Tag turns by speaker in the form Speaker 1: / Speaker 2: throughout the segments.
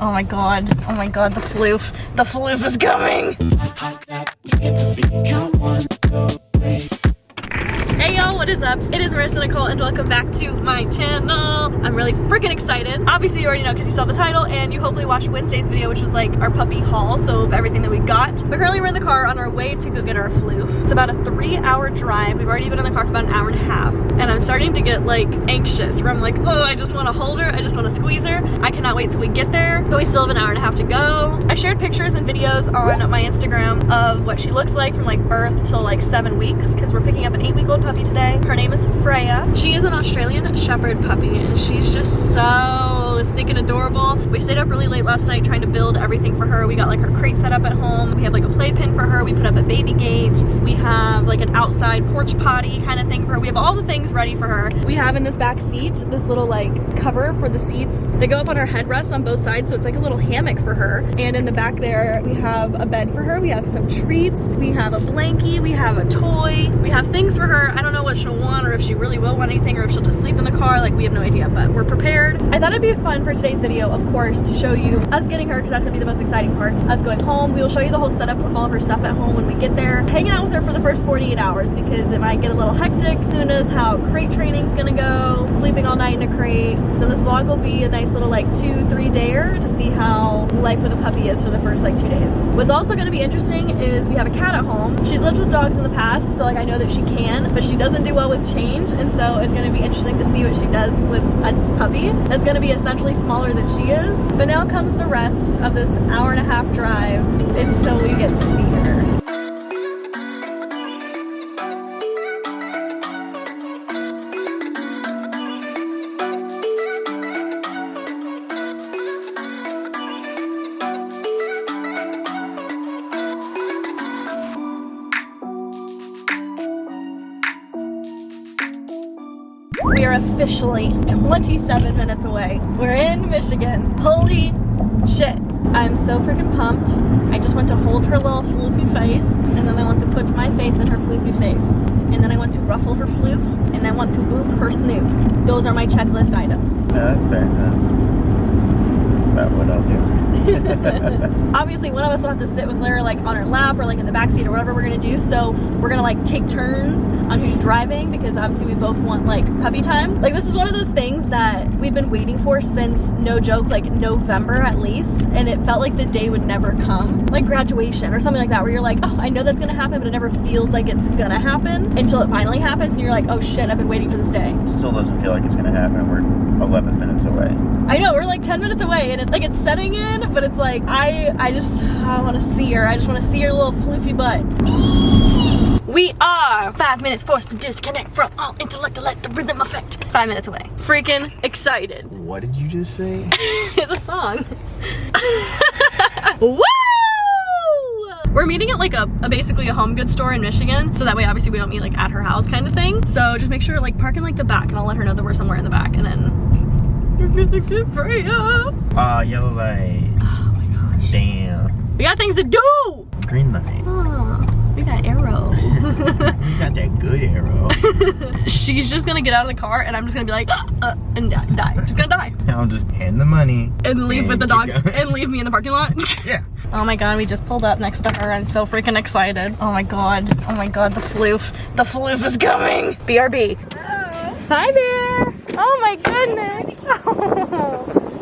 Speaker 1: Oh my god, the floof. The floof is coming. Hey y'all, what is up? It is Marissa, Nicole, and welcome back to my channel. I'm really freaking excited. Obviously you already know because you saw the title and you hopefully watched Wednesday's video, which was like our puppy haul, so of everything that we got. But currently we're in the car on our way to go get our floof. It's about a 3-hour drive. We've already been in the car for about an hour and a half. And I'm starting to get like anxious where I'm like, oh, I just want to hold her. I just want to squeeze her. I cannot wait till we get there. But we still have an hour and a half to go. I shared pictures and videos on my Instagram of what she looks like from like birth till like 7 weeks because we're picking up an 8-week-old puppy today. Her name is Freya. She is an Australian Shepherd puppy and she's just so stinking adorable. We stayed up really late last night trying to build everything for her. We got like her crate set up at home. We have like a playpen for her. We put up a baby gate. We have like an outside porch potty kind of thing for her. We have all the things ready for her. We have in this back seat this little like cover for the seats. They go up on her headrests on both sides, so it's like a little hammock for her. And in the back there we have a bed for her. We have some treats. We have a blankie. We have a toy. We have things for her. I don't know what she'll want or if she really will want anything or if she'll just sleep in the car. Like, we have no idea, but we're prepared. I thought it'd be fun for today's video, of course, to show you us getting her because that's gonna be the most exciting part. Us going home. We will show you the whole setup of all of her stuff at home when we get there. Hanging out with her for the first 48 hours because it might get a little hectic. Who knows how crate training's gonna go. Sleeping all night in a crate. So this vlog will be a nice little like 2-3 dayer to see how life with a puppy is for the first like 2 days. What's also gonna be interesting is we have a cat at home. She's lived with dogs in the past, so like I know that she can, but she doesn't do well with change, and so it's going to be interesting to see what she does with a puppy that's going to be essentially smaller than she is. But now comes the rest of this hour-and-a-half drive until we get to see her. We are officially 27 minutes away. We're in Michigan. Holy shit. I'm so freaking pumped. I just want to hold her little floofy face, and then I want to put my face in her floofy face. And then I want to ruffle her floof, and I want to boop her snoot. Those are my checklist items.
Speaker 2: Yeah, that's fair. That's about what I'll do.
Speaker 1: Obviously, one of us will have to sit with Lara like on her lap or like in the backseat or whatever we're gonna do. So we're gonna like take turns on who's driving because obviously we both want like puppy time. Like, this is one of those things that we've been waiting for since, no joke, like November at least. And it felt like the day would never come. Like graduation or something like that, where you're like, oh, I know that's gonna happen, but it never feels like it's gonna happen until it finally happens. And you're like, oh shit, I've been waiting for this day.
Speaker 2: Still doesn't feel like it's gonna happen. We're 11 minutes away.
Speaker 1: I know, we're like 10 minutes away and it's like it's setting in, but it's like I want to see her. I just want to see her little floofy butt. We are 5 minutes forced to disconnect from all intellect to let the rhythm affect. 5 minutes away. Freaking excited.
Speaker 2: What did you just say?
Speaker 1: It's a song. Woo! We're meeting at like a basically a home goods store in Michigan, so that way obviously we don't meet like at her house kind of thing. So just make sure like park in like the back and I'll let her know that we're somewhere in the back, and then we're gonna get Freya.
Speaker 2: Yellow light.
Speaker 1: Oh my gosh.
Speaker 2: Damn.
Speaker 1: We got things to do!
Speaker 2: Green light.
Speaker 1: Oh, we got arrow.
Speaker 2: You got that good arrow.
Speaker 1: She's just gonna get out of the car and I'm just gonna be like, and die. She's gonna die.
Speaker 2: I'll just hand the money.
Speaker 1: And leave with the dog and leave me in the parking lot.
Speaker 2: Yeah.
Speaker 1: Oh my god, we just pulled up next to her. I'm so freaking excited. Oh my god, the floof. The floof is coming. BRB.
Speaker 3: Hello.
Speaker 1: Hi there. Oh my goodness.
Speaker 3: You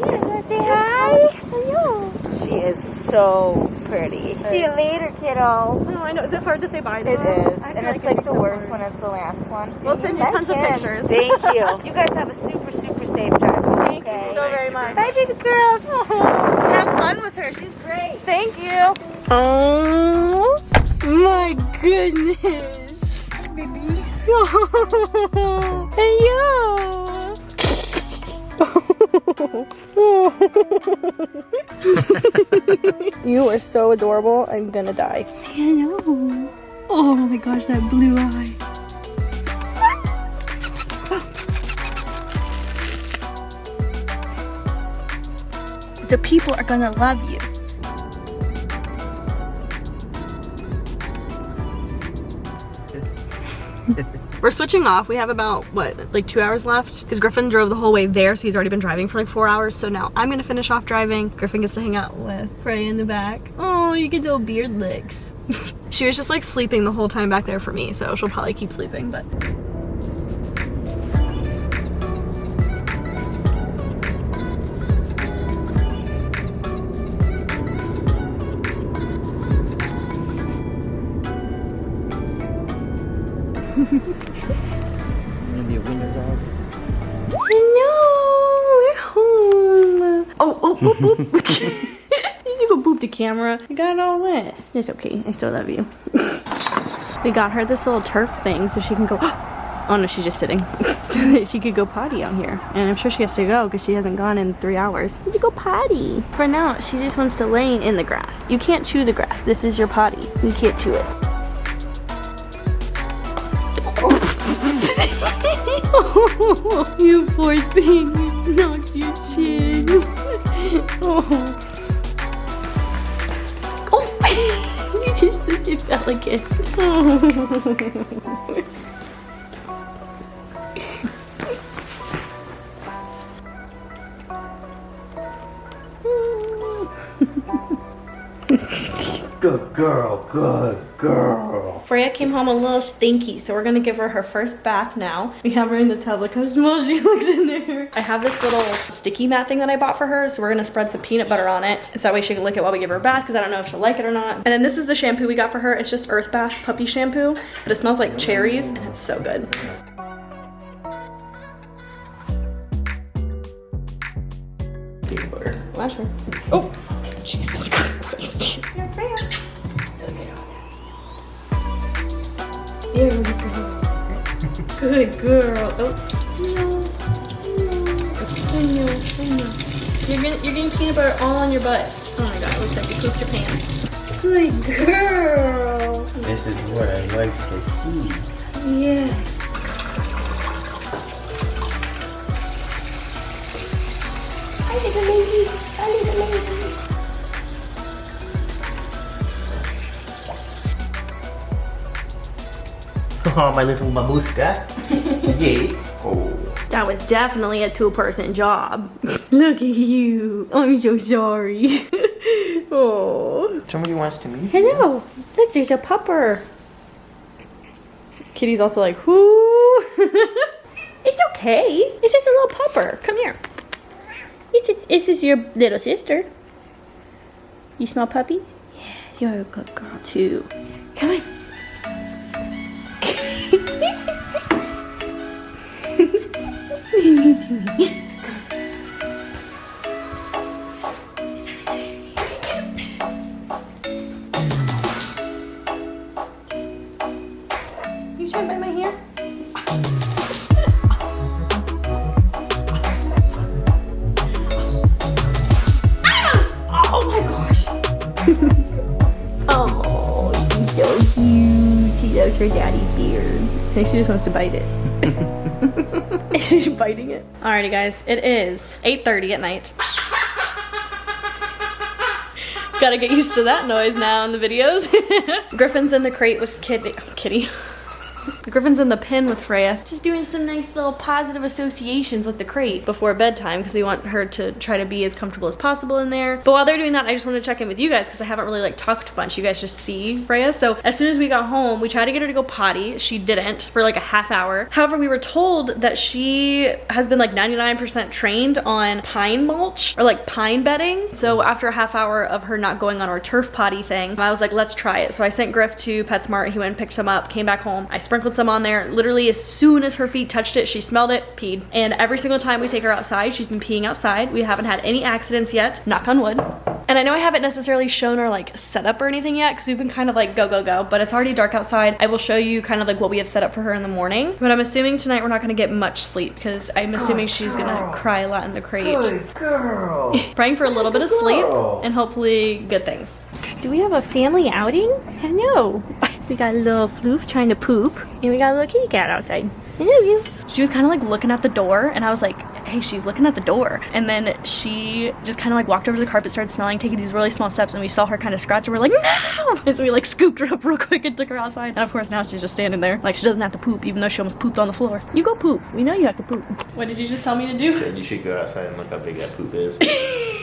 Speaker 3: wanna say hi? Hello. She is so pretty. See you later, kiddo.
Speaker 1: Oh, I know. Is it hard to say bye to
Speaker 3: It
Speaker 1: her?
Speaker 3: is. And it's like the worst when it's the last one.
Speaker 1: We'll send you tons of pictures.
Speaker 3: Thank you. You guys have a super, super safe drive.
Speaker 1: Thank you so very much.
Speaker 3: Bye, baby girls. Have fun with her. She's great.
Speaker 1: Thank you. Oh my goodness.
Speaker 2: Hi, baby.
Speaker 1: Hey, yo. You are so adorable. I'm gonna die. Say hello. Oh my gosh, that blue eye. The people are gonna love you. We're switching off. We have about, what, like 2 hours left? Because Griffin drove the whole way there, so he's already been driving for like 4 hours. So now I'm gonna finish off driving. Griffin gets to hang out with Freya in the back. Oh, you get little beard licks. She was just like sleeping the whole time back there for me, so she'll probably keep sleeping, but.
Speaker 2: Maybe a winter dog.
Speaker 1: Hello, we're home. Oh. You go boop the camera. You got it all wet. It's okay. I still love you. We got her this little turf thing so she can go. Oh no, she's just sitting. So that she could go potty out here. And I'm sure she has to go because she hasn't gone in 3 hours. Did you go potty? For now, she just wants to lay in the grass. You can't chew the grass. This is your potty. You can't chew it. Oh, you poor thing. You knocked your chin. Oh. Oh, you just such a pelican. Oh.
Speaker 2: Good girl, good girl.
Speaker 1: Freya came home a little stinky, so we're gonna give her her first bath now. We have her in the tub. Look how small she looks in there. I have this little sticky mat thing that I bought for her, so we're gonna spread some peanut butter on it. So that way she can lick it while we give her a bath, because I don't know if she'll like it or not. And then this is the shampoo we got for her. It's just Earth Bath puppy shampoo, but it smells like cherries, and it's so good.
Speaker 2: Peanut butter.
Speaker 1: Wash her. Oh, Jesus Christ. Here, Freya. There we go. Good girl. Oh, no. You're getting peanut butter all on your butt. Oh my god, it looks like you pooped your pants. Good girl.
Speaker 2: This is what I like to see.
Speaker 1: Yes. I need a lady. I need a lady.
Speaker 2: Oh, my little mamushka. Yes. Oh.
Speaker 1: That was definitely a two-person job. Look at you. I'm so sorry. Oh.
Speaker 2: Somebody wants to meet you.
Speaker 1: Hello. Look, there's a pupper. Kitty's also like, whoo. It's okay. It's just a little pupper. Come here. This is your little sister. You smell puppy? Yes, you're a good girl too. Come on. You trying to bite my hair? Oh my gosh! Oh, she's so cute. She loves her daddy's beard. I think she just wants to bite it. She's biting it. Alrighty guys, it is 8:30 at night. Gotta get used to that noise now in the videos. Griffin's in the crate with Kitty. Griffin's in the pen with Freya. Just doing some nice little positive associations with the crate before bedtime because we want her to try to be as comfortable as possible in there. But while they're doing that, I just want to check in with you guys because I haven't really like talked much. You guys just see Freya. So as soon as we got home, we tried to get her to go potty. She didn't for like a half hour. However, we were told that she has been like 99% trained on pine mulch or like pine bedding. So after a half hour of her not going on our turf potty thing, I was like, let's try it. So I sent Griff to PetSmart. He went and picked some up, came back home. I sprinkled some on there. Literally as soon as her feet touched it, she smelled it, peed. And every single time we take her outside, she's been peeing outside. We haven't had any accidents yet, knock on wood. And I know I haven't necessarily shown her like setup or anything yet because we've been kind of like go, but it's already dark outside. I will show you kind of like what we have set up for her in the morning. But I'm assuming tonight we're not gonna get much sleep because I'm assuming she's gonna cry a lot in the crate.
Speaker 2: Good girl.
Speaker 1: Praying for a little bit of sleep and hopefully good things. Do we have a family outing? Hello. We got a little floof trying to poop and we got a little kitty cat outside. Hello, you. She was kind of like looking at the door and I was like, hey, she's looking at the door. And then she just kind of like walked over to the carpet, started smelling, taking these really small steps, and we saw her kind of scratch and we're like, no! And so we like scooped her up real quick and took her outside. And of course now she's just standing there like she doesn't have to poop, even though she almost pooped on the floor. You go poop. We know you have to poop. What did you just tell me to do?
Speaker 2: You said you should go outside and look how big that poop is.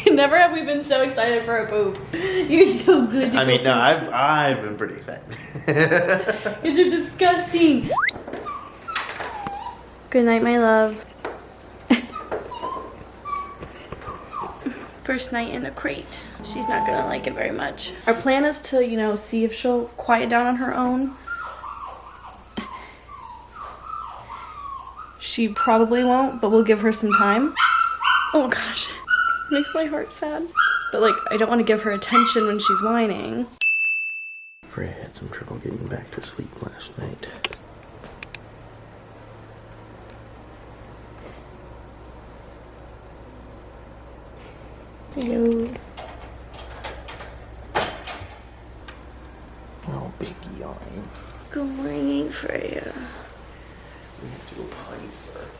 Speaker 1: Never have we been so excited for a poop. You're so good.
Speaker 2: I mean, no, I've been pretty excited.
Speaker 1: Because you're disgusting. Good night, my love. First night in the crate. She's not gonna like it very much. Our plan is to, you know, see if she'll quiet down on her own. She probably won't, but we'll give her some time. Oh gosh, it makes my heart sad. But like, I don't want to give her attention when she's whining.
Speaker 2: Freya had some trouble getting back to sleep last night.
Speaker 3: Hello.
Speaker 2: Oh, big yawn.
Speaker 3: Good morning, Freya.
Speaker 2: We have to go potty first.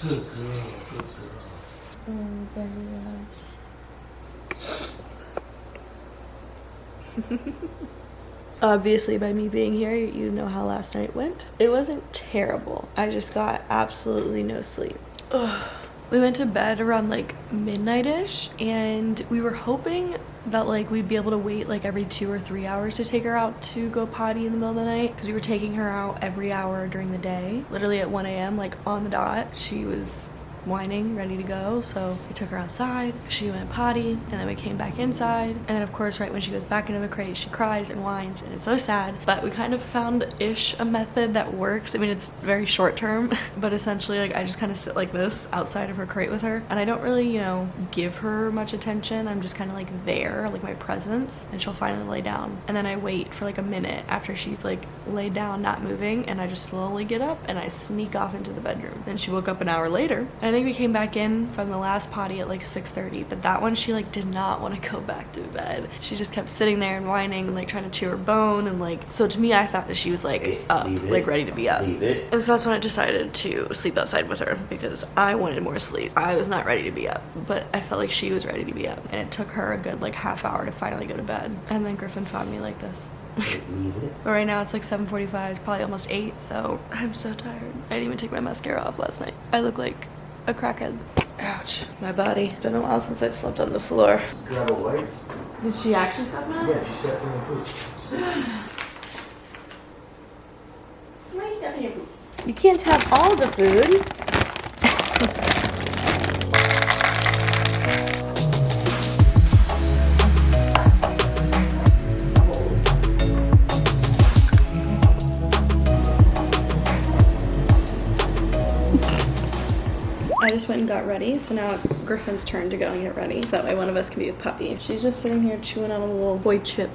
Speaker 2: Good girl, good girl.
Speaker 3: Oh, belly loves.
Speaker 1: Obviously, by me being here, you know how last night went. It wasn't terrible. I just got absolutely no sleep. Ugh. We went to bed around like midnight-ish, and we were hoping that like we'd be able to wait like every 2 or 3 hours to take her out to go potty in the middle of the night, because we were taking her out every hour during the day, literally at 1 a.m. like on the dot. She was whining, ready to go, so we took her outside. She went potty, and then we came back inside, and then of course right when she goes back into the crate she cries and whines, and it's so sad. But we kind of found-ish a method that works. I mean, it's very short term, but essentially like I just kind of sit like this outside of her crate with her, and I don't really, you know, give her much attention. I'm just kind of like there, like my presence, and she'll finally lay down, and then I wait for like a minute after she's like laid down not moving, and I just slowly get up and I sneak off into the bedroom. Then she woke up an hour later, and I think we came back in from the last potty at like 6:30, but that one she like did not want to go back to bed. She just kept sitting there and whining and like trying to chew her bone, and like, so to me I thought that she was like up, like ready to be up. And so that's when I decided to sleep outside with her, because I wanted more sleep. I was not ready to be up, but I felt like she was ready to be up, and it took her a good like half hour to finally go to bed. And then Griffin found me like this. But right now it's like 7:45, it's probably almost 8, so I'm so tired. I didn't even take my mascara off last night. I look like a crackhead. Ouch. My body. It's been a while since I've slept on the floor.
Speaker 2: Grab a wipe?
Speaker 1: Did she actually stop now?
Speaker 2: Yeah, she slept in the poop.
Speaker 3: Why are you stuffing your poop?
Speaker 1: You can't have all the food. I just went and got ready, so now it's Griffin's turn to go and get ready. That way one of us can be with Puppy. She's just sitting here chewing on a little boy chip.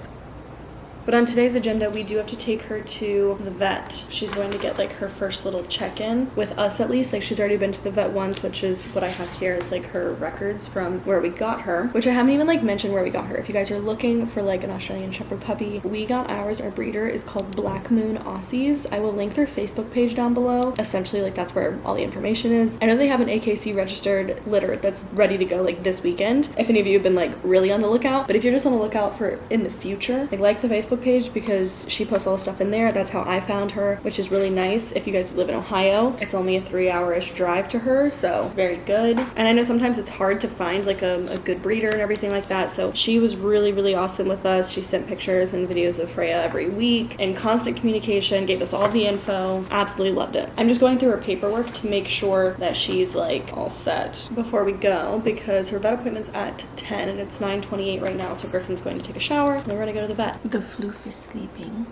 Speaker 1: But on today's agenda, we do have to take her to the vet. She's going to get like her first little check-in with us, at least. Like, she's already been to the vet once, which is what I have here is like her records from where we got her, which I haven't even like mentioned where we got her. If you guys are looking for like an Australian Shepherd puppy, we got ours. Our breeder is called Black Moon Aussies. I will link their Facebook page down below. Essentially, like, that's where all the information is. I know they have an AKC registered litter that's ready to go like this weekend, if any of you have been like really on the lookout. But if you're just on the lookout for in the future, like the Facebook page, because she posts all the stuff in there. That's how I found her, which is really nice. If you guys live in Ohio, it's only a 3-hour-ish drive to her, so very good. And I know sometimes it's hard to find like a good breeder and everything like that, so she was really, really awesome with us. She sent pictures and videos of Freya every week, in constant communication, gave us all the info. Absolutely loved it. I'm just going through her paperwork to make sure that she's like all set before we go, because her vet appointment's at 10 and it's 9:28 right now, so Griffin's going to take a shower and we're gonna go to the vet. The floof is sleeping.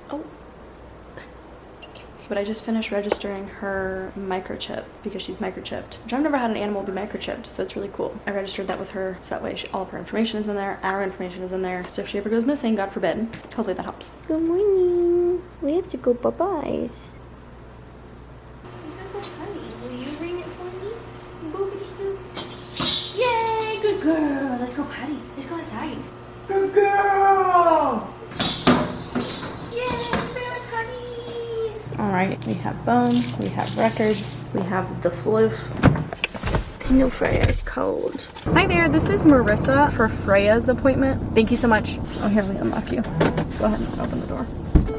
Speaker 1: Oh. But I just finished registering her microchip, because she's microchipped, which I've never had an animal be microchipped, so it's really cool. I registered that with her, so that way all of her information is in there, our information is in there, so if she ever goes missing, God forbid, hopefully that helps.
Speaker 3: Good morning. We have to go bye-byes.
Speaker 1: Will you bring it for me? Yay, good girl. Let's go potty. Let's go outside.
Speaker 2: Good girl!
Speaker 1: Yay, potty.
Speaker 3: Oh,
Speaker 1: right, we have Bone, we have Records, we have the Floof. I know Freya's cold. Hi there, this is Marissa for Freya's appointment. Thank you so much. Oh, here, let me unlock you. Go ahead and open the door.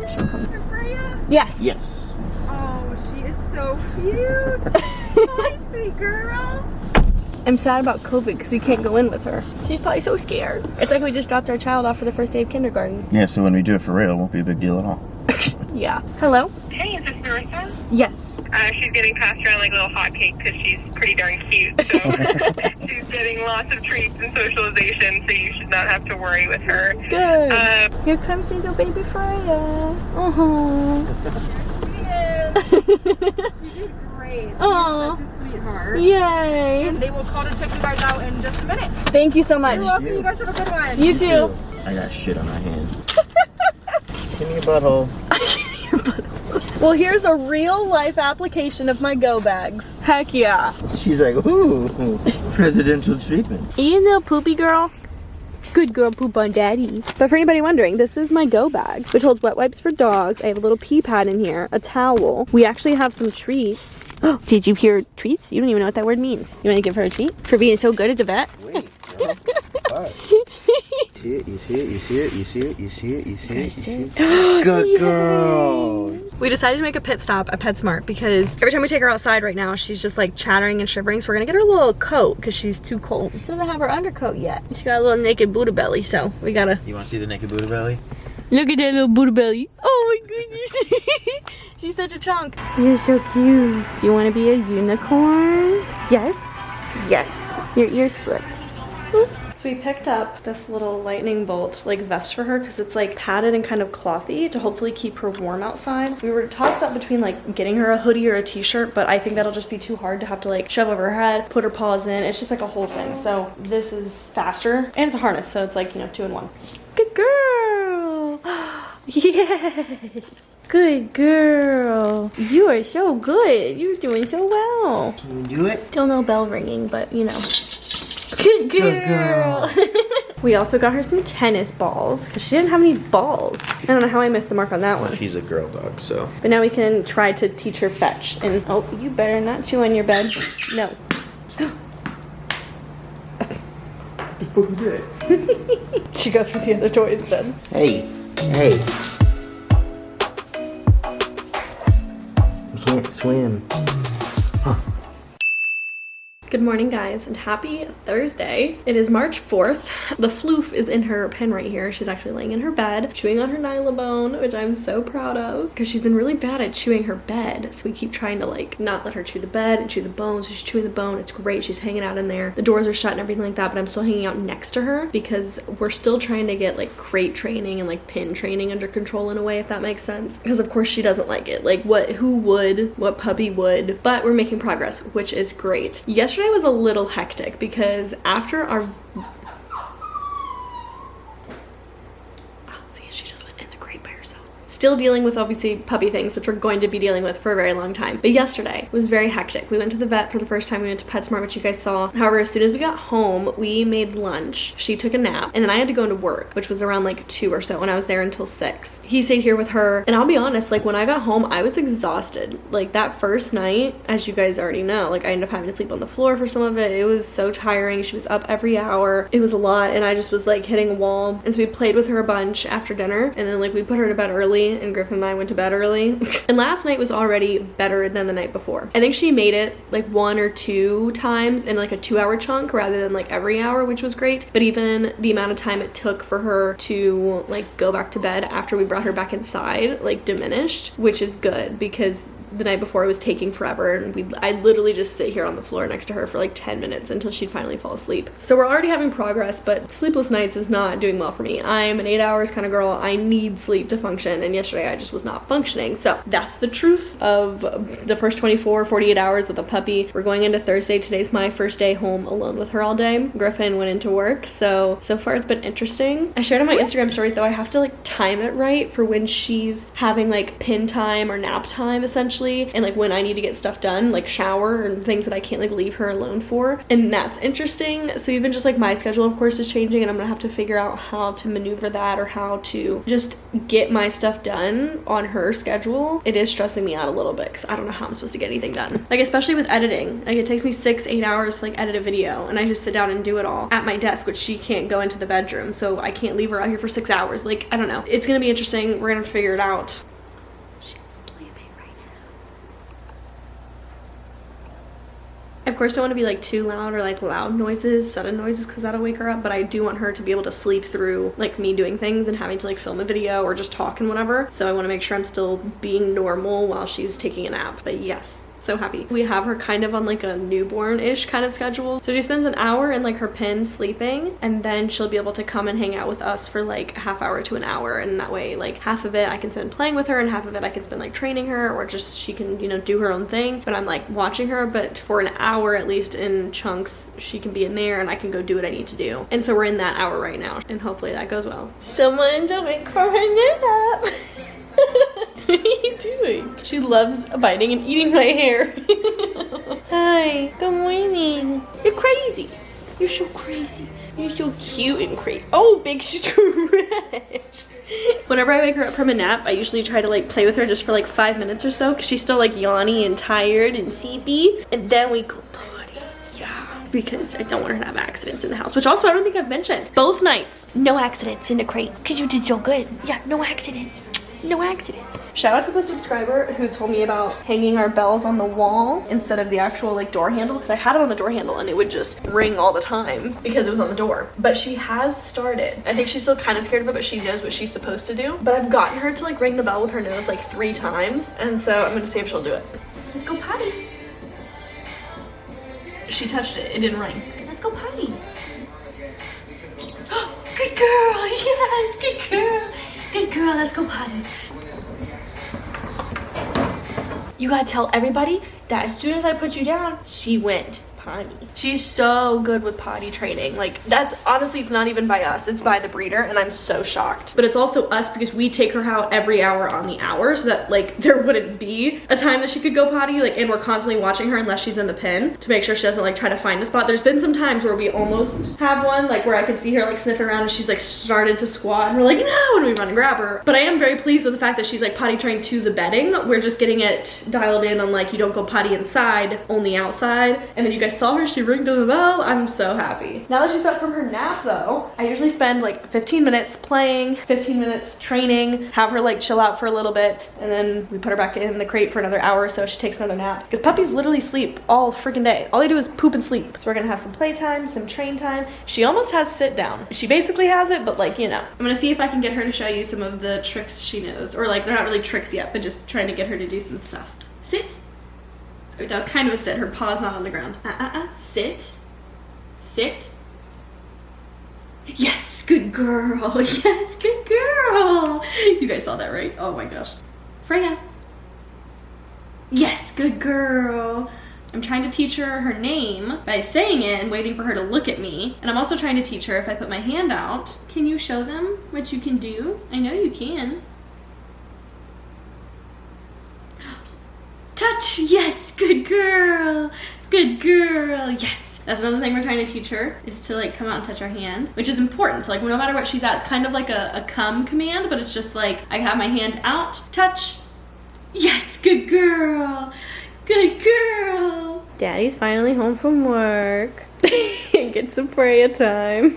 Speaker 1: She'll come.
Speaker 3: Freya?
Speaker 1: Yes.
Speaker 2: Yes.
Speaker 3: Oh, she is so cute. Hi, sweet girl.
Speaker 1: I'm sad about COVID because we can't go in with her. She's probably so scared. It's like we just dropped our child off for the first day of kindergarten.
Speaker 2: Yeah, so when we do it for real, it won't be a big deal at all.
Speaker 1: Yeah. Hello?
Speaker 4: Hey, is this Marissa?
Speaker 1: Yes.
Speaker 4: She's getting passed around like a little hotcake because she's pretty darn cute. So she's getting lots of treats and socialization, so you should not have to worry with her.
Speaker 1: Good. Here comes little baby Freya. Uh-huh.
Speaker 3: She did great. She's
Speaker 1: Aw.
Speaker 3: such a sweetheart.
Speaker 1: Yay.
Speaker 3: And they will call to check you guys out in just a minute.
Speaker 1: Thank you so much.
Speaker 3: You're welcome. You guys have a good one.
Speaker 1: You too.
Speaker 2: I got shit on my hand. Give me a butthole.
Speaker 1: Well, here's a real life application of my go bags. Heck yeah.
Speaker 2: She's like, ooh, presidential treatment.
Speaker 1: Are you a little poopy girl? Good girl, poop on daddy. But for anybody wondering, this is my go bag, which holds wet wipes for dogs. I have a little pee pad in here, a towel. We actually have some treats. Oh, did you hear treats? You don't even know what that word means. You want to give her a treat for being so good at the vet?
Speaker 2: Wait, no. You see it, you see it, you see it, you see it, you see it, you see it. Good girl.
Speaker 1: We decided to make a pit stop at PetSmart because every time we take her outside right now, she's just like chattering and shivering. So we're gonna get her a little coat because she's too cold. She doesn't have her undercoat yet. She got a little naked Buddha belly, so we gotta.
Speaker 2: You want to see the naked Buddha belly?
Speaker 1: Look at that little Buddha belly. Oh my goodness. She's such a chunk. You're so cute. Do you want to be a unicorn? Yes. Yes. Your ear split. So we picked up this little lightning bolt like vest for her because it's like padded and kind of clothy to hopefully keep her warm outside. We were tossed up between like getting her a hoodie or a t-shirt, but I think that'll just be too hard to have to like shove over her head, put her paws in. It's just like a whole thing. So this is faster and it's a harness, so it's like, you know, 2 in 1. Good girl. Yes. Good girl. You are so good. You're doing so well.
Speaker 2: Can you do it?
Speaker 1: Still no bell ringing, but you know. Good girl.
Speaker 2: Good girl.
Speaker 1: We also got her some tennis balls because she didn't have any balls. I don't know how I missed the mark on that one.
Speaker 2: She's a girl dog, so.
Speaker 1: But now we can try to teach her fetch. And oh, you better not chew on your bed. No. She goes for the other toys then.
Speaker 2: Hey, hey. You can't swim.
Speaker 1: Good morning, guys, and happy Thursday. It is March 4th. The floof is in her pen right here. She's actually laying in her bed, chewing on her nylabone, which I'm so proud of because she's been really bad at chewing her bed. So we keep trying to like not let her chew the bed and chew the bone. So she's chewing the bone. It's great. She's hanging out in there. The doors are shut and everything like that, but I'm still hanging out next to her because we're still trying to get like crate training and like pin training under control in a way, if that makes sense. Because of course she doesn't like it. Like who would? What puppy would? But we're making progress, which is great. Yesterday was a little hectic because after our she just went in the crate by herself. Still dealing with obviously puppy things, which we're going to be dealing with for a very long time. But yesterday was very hectic. We went to the vet for the first time. We went to PetSmart, which you guys saw. However, as soon as we got home, we made lunch. She took a nap, and then I had to go into work, which was around like 2 or so, and I was there until 6. He stayed here with her, and I'll be honest, like when I got home, I was exhausted. Like that first night, as you guys already know, like I ended up having to sleep on the floor for some of it. It was so tiring. She was up every hour. It was a lot, and I just was like hitting a wall. And so we played with her a bunch after dinner, and then like we put her to bed early, and Griffin and I went to bed early. And last night was already better than the night before. I think she made it like 1 or 2 times in like a 2-hour chunk rather than like every hour, which was great. But even the amount of time it took for her to like go back to bed after we brought her back inside like diminished, which is good because the night before it was taking forever, and I'd literally just sit here on the floor next to her for like 10 minutes until she'd finally fall asleep. So we're already having progress, but sleepless nights is not doing well for me. I'm an 8 hours kind of girl. I need sleep to function, and yesterday I just was not functioning. So that's the truth of the first 48 hours with a puppy. We're going into Thursday. Today's my first day home alone with her all day. Griffin went into work, so far it's been interesting. I shared on my Instagram stories though I have to like time it right for when she's having like pin time or nap time essentially, essentially, and like when I need to get stuff done, like shower and things that I can't like leave her alone for. And that's interesting. So even just like my schedule of course is changing, and I'm gonna have to figure out how to maneuver that or how to just get my stuff done on her schedule. It is stressing me out a little bit because I don't know how I'm supposed to get anything done. Like especially with editing, like it takes me 6-8 hours to like edit a video, and I just sit down and do it all at my desk, which she can't go into the bedroom, so I can't leave her out here for 6 hours. Like I don't know, it's gonna be interesting. We're gonna have to figure it out. I of course don't want to be like too loud or like loud noises, sudden noises, because that'll wake her up, but I do want her to be able to sleep through like me doing things and having to like film a video or just talk and whatever. So I want to make sure I'm still being normal while she's taking a nap. But yes, so happy. We have her kind of on like a newborn-ish kind of schedule. So she spends an hour in like her pen sleeping, and then she'll be able to come and hang out with us for like a half hour to an hour. And that way like half of it I can spend playing with her and half of it I can spend like training her, or just she can, you know, do her own thing. But I'm like watching her, but for an hour at least in chunks, she can be in there and I can go do what I need to do. And so we're in that hour right now, and hopefully that goes well. Someone don't make for her nap. What are you doing? She loves biting and eating my hair. Hi, good morning. You're crazy. You're so crazy. You're so cute and crazy. Oh, big stretch. Whenever I wake her up from a nap, I usually try to like play with her just for like 5 minutes or so, because she's still like yawny and tired and sleepy. And then we go potty. Yeah, because I don't want her to have accidents in the house, which also I don't think I've mentioned. Both nights, no accidents in the crate, because you did so good. Yeah, no accidents. No accidents. Shout out to the subscriber who told me about hanging our bells on the wall instead of the actual like door handle, because I had it on the door handle and it would just ring all the time because it was on the door. But she has started. I think she's still kind of scared of it, but she knows what she's supposed to do. But I've gotten her to like ring the bell with her nose like 3 times, and so I'm gonna see if she'll do it. Let's go potty. She touched it, it didn't ring. Let's go potty. Good girl, yes, good girl. Good girl, let's go potty. You gotta tell everybody that as soon as I put you down, she went potty. She's so good with potty training. Like that's honestly, it's not even by us, it's by the breeder, and I'm so shocked. But it's also us because we take her out every hour on the hour, so that like there wouldn't be a time that she could go potty, like, and we're constantly watching her unless she's in the pen to make sure she doesn't like try to find a spot. There's been some times where we almost have one, like where I could see her like sniffing around and she's like started to squat and we're like, no, and we run and grab her. But I am very pleased with the fact that she's like potty trained to the bedding. We're just getting it dialed in on like, you don't go potty inside, only outside. And then you guys saw her, she ringed the bell. I'm so happy. Now that she's up from her nap though, I usually spend like 15 minutes playing, 15 minutes training, have her like chill out for a little bit, and then we put her back in the crate for another hour or so. She takes another nap, because puppies literally sleep all freaking day. All they do is poop and sleep. So we're gonna have some playtime, some train time. She almost has sit down. She basically has it, but like, you know. I'm gonna see if I can get her to show you some of the tricks she knows, or like they're not really tricks yet, but just trying to get her to do some stuff. Sit. That was kind of a sit. Her paw's not on the ground. Sit. Sit. Yes, good girl. Yes, good girl. You guys saw that, right? Oh my gosh. Freya. Yes, good girl. I'm trying to teach her her name by saying it and waiting for her to look at me. And I'm also trying to teach her if I put my hand out. Can you show them what you can do? I know you can. Touch, yes, good girl, yes. That's another thing we're trying to teach her, is to like come out and touch our hand, which is important. So like no matter what she's at, it's kind of like a come command, but it's just like, I have my hand out, touch, yes, good girl, good girl. Daddy's finally home from work. Get some prayer time.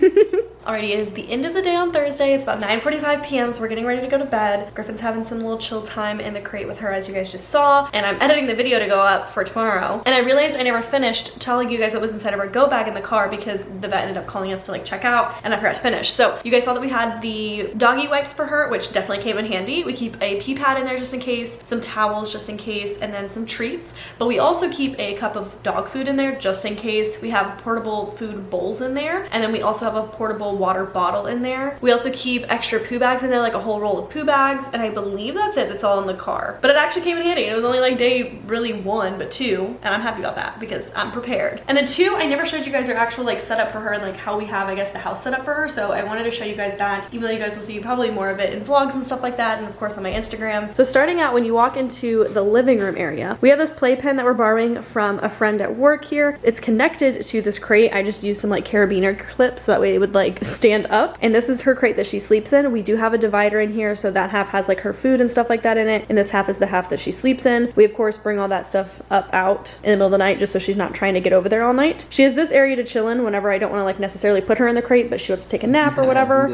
Speaker 1: Alrighty, it is the end of the day on Thursday. It's about 9:45 p.m. so we're getting ready to go to bed. Griffin's having some little chill time in the crate with her, as you guys just saw, and I'm editing the video to go up for tomorrow. And I realized I never finished telling you guys what was inside of our go bag in the car, because the vet ended up calling us to like check out, and I forgot to finish. So you guys saw that we had the doggy wipes for her, which definitely came in handy. We keep a pee pad in there just in case, some towels just in case, and then some treats. But we also keep a cup of dog food in there just in case. We have portable food bowls in there, and then we also have a portable little water bottle in there. We also keep extra poo bags in there, like a whole roll of poo bags, and I believe that's it. That's all in the car. But it actually came in handy. It was only like day really 1, but 2, and I'm happy about that because I'm prepared. And then 2, I never showed you guys our actual like setup for her and like how we have, I guess, the house set up for her. So I wanted to show you guys that, even though you guys will see probably more of it in vlogs and stuff like that, and of course on my Instagram. So starting out, when you walk into the living room area, we have this playpen that we're borrowing from a friend at work here. It's connected to this crate. I just used some like carabiner clips so that way it would like stand up. And this is her crate that she sleeps in. We do have a divider in here, so that half has like her food and stuff like that in it, and this half is the half that she sleeps in. We of course bring all that stuff up out in the middle of the night just so she's not trying to get over there all night. She has this area to chill in whenever I don't want to like necessarily put her in the crate, but she wants to take a nap or whatever.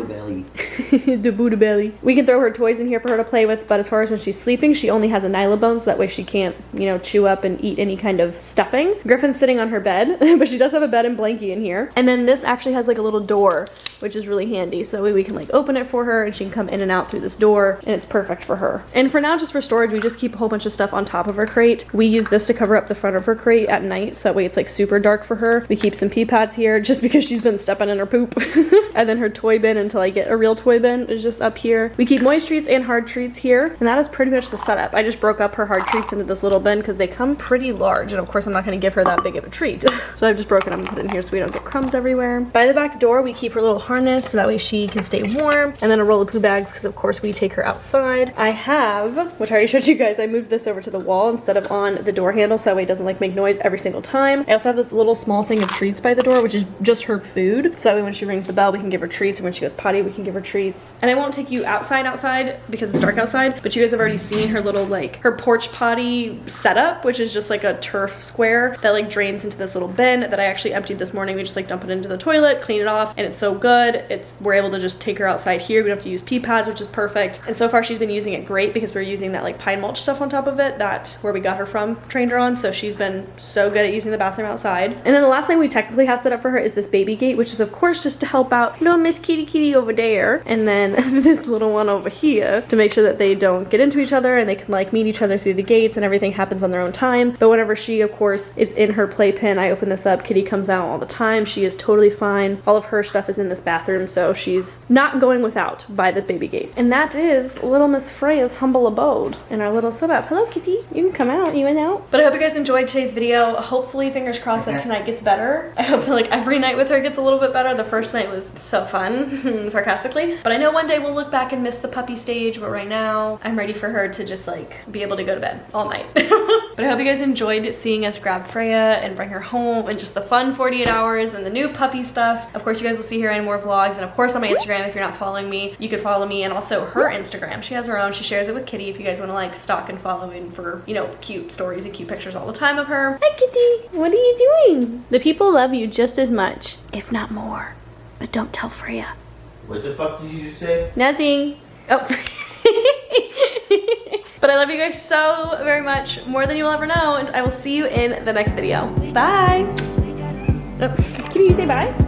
Speaker 1: The Buddha belly. We can throw her toys in here for her to play with, but as far as when she's sleeping, she only has a nylabone, so that way she can't, you know, chew up and eat any kind of stuffing. Griffin's sitting on her bed, but she does have a bed and blankie in here. And then this actually has like a little door, which is really handy, so that way we can like open it for her and she can come in and out through this door, and it's perfect for her. And for now, just for storage, we just keep a whole bunch of stuff on top of her crate. We use this to cover up the front of her crate at night, so that way it's like super dark for her. We keep some pee pads here just because she's been stepping in her poop. And then her toy bin, until I get a real toy bin, is just up here. We keep moist treats and hard treats here, and that is pretty much the setup. I just broke up her hard treats into this little bin because they come pretty large, and of course I'm not going to give her that big of a treat. So I've just broken them and put it in here so we don't get crumbs everywhere. By the back door, we keep her little harness so that way she can stay warm, and then a roll of poo bags because of course we take her outside. I have, which I already showed you guys, I moved this over to the wall instead of on the door handle so that way it doesn't like make noise every single time. I also have this little small thing of treats by the door, which is just her food, so that way when she rings the bell we can give her treats, and when she goes potty we can give her treats. And I won't take you outside because it's dark outside, but you guys have already seen her little like her porch potty setup, which is just like a turf square that like drains into this little bin that I actually emptied this morning. We just like dump it into the toilet, clean it off, and it's so good. We're able to just take her outside here. We don't have to use pee pads, which is perfect. And so far she's been using it great because we're using that like pine mulch stuff on top of it, that where we got her from, trained her on. So she's been so good at using the bathroom outside. And then the last thing we technically have set up for her is this baby gate, which is of course just to help out little Miss Kitty over there, and then this little one over here to make sure that they don't get into each other and they can like meet each other through the gates, and everything happens on their own time. But whenever she of course is in her playpen, I open this up, Kitty comes out all the time. She is totally fine. All of her stuff is in this bathroom, so she's not going without by this baby gate. And that is little Miss Freya's humble abode in our little setup. Hello Kitty, you can come out, you and out. But I hope you guys enjoyed today's video. Hopefully, fingers crossed, that tonight gets better. I hope that like every night with her gets a little bit better. The first night was so fun, sarcastically. But I know one day we'll look back and miss the puppy stage, but right now I'm ready for her to just like be able to go to bed all night. But I hope you guys enjoyed seeing us grab Freya and bring her home, and just the fun 48 hours and the new puppy stuff. Of course, you guys will see her in more vlogs, and of course on my Instagram. If you're not following me, you could follow me, and also her Instagram. She has her own. She shares it with Kitty if you guys want to like stalk and follow in for, you know, cute stories and cute pictures all the time of her. Hi Kitty, what are you doing? The people love you just as much, if not more. But don't tell Freya.
Speaker 2: What the fuck did you just say?
Speaker 1: Nothing. Oh. But I love you guys so very much, more than you will ever know, and I will see you in the next video. Bye. Oh, can you say bye?